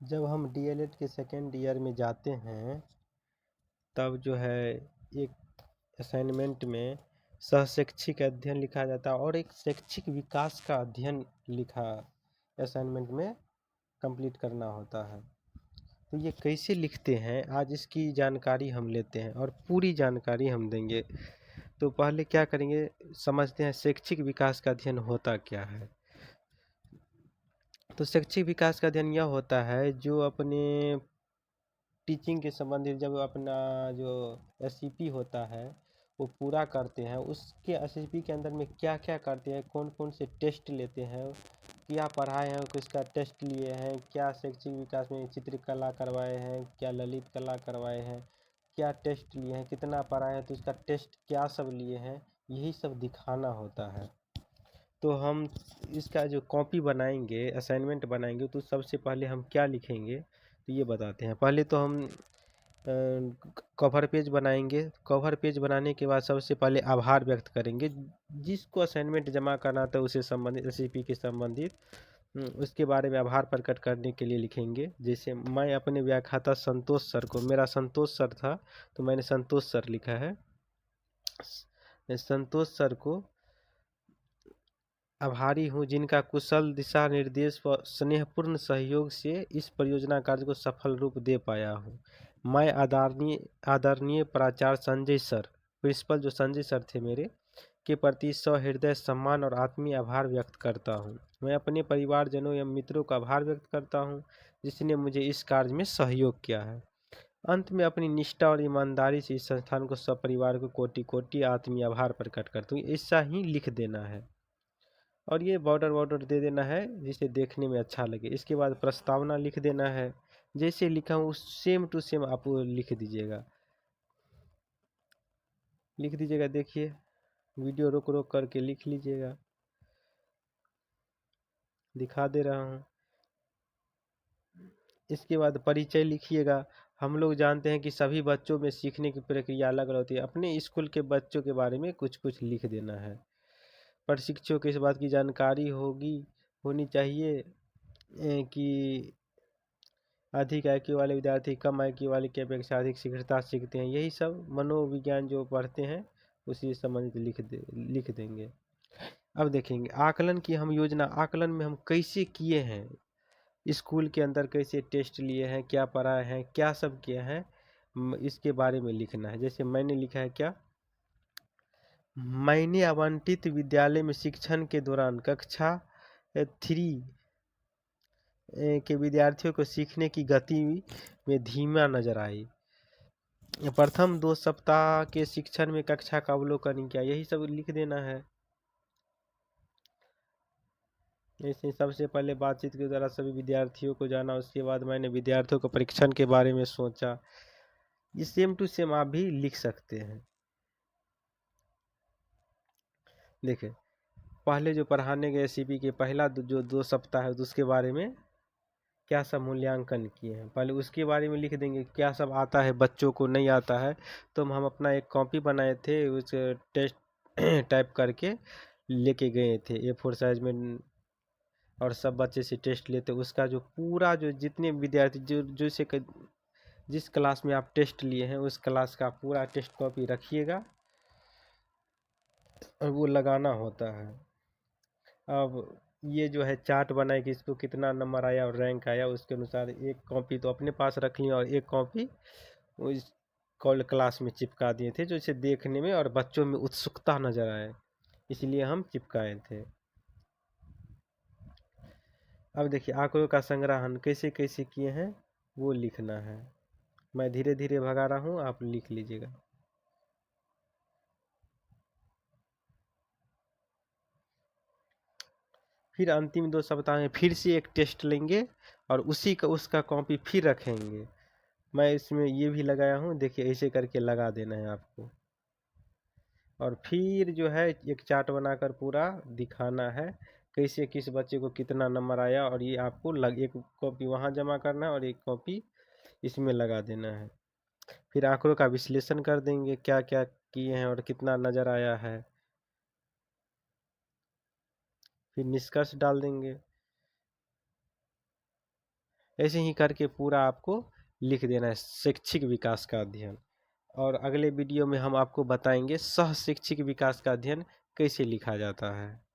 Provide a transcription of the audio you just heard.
जब हम डीएलएड के सेकेंड ईयर में जाते हैं तब जो है एक असाइनमेंट में सहशैक्षिक अध्ययन लिखा जाता है और एक शैक्षिक विकास का अध्ययन लिखा असाइनमेंट में कंप्लीट करना होता है। तो ये कैसे लिखते हैं आज इसकी जानकारी हम लेते हैं और पूरी जानकारी हम देंगे। तो पहले क्या करेंगे, समझते हैं शैक्षिक विकास का अध्ययन होता क्या है। तो शैक्षिक विकास का अध्ययन यह होता है जो अपने टीचिंग के संबंधित जब अपना जो एससीपी होता है वो पूरा करते हैं, उसके एससीपी के अंदर में क्या क्या करते हैं, कौन कौन से टेस्ट लेते हैं, क्या पढ़ाए हैं, किसका टेस्ट लिए हैं, क्या शैक्षिक विकास में चित्रकला करवाए हैं, क्या ललित कला करवाए हैं, क्या टेस्ट लिए हैं, कितना पढ़ाए हैं, तो उसका टेस्ट क्या सब लिए हैं, यही सब दिखाना होता है। तो हम इसका जो कॉपी बनाएंगे, असाइनमेंट बनाएंगे, तो सबसे पहले हम क्या लिखेंगे तो ये बताते हैं। पहले तो हम कवर पेज बनाएंगे। कवर पेज बनाने के बाद सबसे पहले आभार व्यक्त करेंगे, जिसको असाइनमेंट जमा करना था उसे संबंधित एससीपी के संबंधित उसके बारे में आभार प्रकट करने के लिए लिखेंगे। जैसे मैं अपने व्याख्याता संतोष सर को, मेरा संतोष सर था तो मैंने संतोष सर लिखा है। संतोष सर को आभारी हूँ जिनका कुशल दिशा निर्देश व स्नेहपूर्ण सहयोग से इस परियोजना कार्य को सफल रूप दे पाया हूँ। मैं आदरणीय प्राचार्य संजय सर, प्रिंसिपल जो संजय सर थे मेरे, के प्रति सहृदय सम्मान और आत्मीय आभार व्यक्त करता हूँ। मैं अपने परिवारजनों एवं मित्रों का आभार व्यक्त करता हूँ जिसने मुझे इस कार्य में सहयोग किया है। अंत में अपनी निष्ठा और ईमानदारी से इस संस्थान को सपरिवार को कोटि कोटि आत्मीय आभार प्रकट करता हूँ। ऐसा ही लिख देना है और ये बॉर्डर दे देना है जिसे देखने में अच्छा लगे। इसके बाद प्रस्तावना लिख देना है, जैसे लिखा हूँ सेम टू सेम आप लिख दीजिएगा। देखिए वीडियो रोक रोक करके लिख लीजिएगा, दिखा दे रहा हूँ। इसके बाद परिचय लिखिएगा। हम लोग जानते हैं कि सभी बच्चों में सीखने की प्रक्रिया अलग अलग होती है। अपने स्कूल के बच्चों के बारे में कुछ कुछ लिख देना है। प्रशिक्षकों की इस बात की जानकारी होनी चाहिए कि अधिक आईक्यू वाले विद्यार्थी कम आईक्यू वाले की अपेक्षा अधिक शीघ्रता सीखते हैं। यही सब मनोविज्ञान जो पढ़ते हैं उसी से संबंधित लिख देंगे। अब देखेंगे आकलन की हम योजना, आकलन में हम कैसे किए हैं, स्कूल के अंदर कैसे टेस्ट लिए हैं, क्या पढ़ाए हैं, क्या सब किया है, इसके बारे में लिखना है। जैसे मैंने लिखा है क्या, मैंने आवंटित विद्यालय में शिक्षण के दौरान कक्षा 3 के विद्यार्थियों को सीखने की गति में धीमा नजर आई। प्रथम 2 सप्ताह के शिक्षण में कक्षा का अवलोकन किया, यही सब लिख देना है। ऐसे सबसे पहले बातचीत के द्वारा सभी विद्यार्थियों को जाना, उसके बाद मैंने विद्यार्थियों को परीक्षण के बारे में सोचा। ये सेम टू सेम आप भी लिख सकते हैं। देखिए पहले जो पढ़ाने गए सीपी के पहला जो 2 सप्ताह है उसके बारे में क्या सब मूल्यांकन किए हैं, पहले उसके बारे में लिख देंगे। क्या सब आता है बच्चों को नहीं आता है, तो हम अपना एक कॉपी बनाए थे, उस टेस्ट टाइप करके लेके गए थे A4 साइज में, और सब बच्चे से टेस्ट लेते। उसका जो पूरा जो जितने विद्यार्थी जिस क्लास में आप टेस्ट लिए हैं उस क्लास का पूरा टेस्ट कॉपी रखिएगा और वो लगाना होता है। अब ये जो है चार्ट बनाए कि इसको कितना नंबर आया और रैंक आया, उसके अनुसार एक कॉपी तो अपने पास रख ली और एक कॉपी उस कॉल क्लास में चिपका दिए थे, जो इसे देखने में और बच्चों में उत्सुकता नजर आए, इसलिए हम चिपकाए थे। अब देखिए आंकड़ों का संग्रहण कैसे कैसे किए हैं वो लिखना है। मैं धीरे धीरे भगा रहा हूँ, आप लिख लीजिएगा। फिर अंतिम 2 सप्ताह में फिर से एक टेस्ट लेंगे और उसका कॉपी फिर रखेंगे। मैं इसमें ये भी लगाया हूँ, देखिए ऐसे करके लगा देना है आपको। और फिर जो है एक चार्ट बनाकर पूरा दिखाना है कैसे किस बच्चे को कितना नंबर आया, और ये आपको एक कॉपी वहाँ जमा करना है और एक कॉपी इसमें लगा देना है। फिर आंकड़ों का विश्लेषण कर देंगे, क्या क्या किए हैं और कितना नज़र आया है। फिर निष्कर्ष डाल देंगे। ऐसे ही करके पूरा आपको लिख देना है शैक्षिक विकास का अध्ययन। और अगले वीडियो में हम आपको बताएंगे सह शैक्षिक विकास का अध्ययन कैसे लिखा जाता है।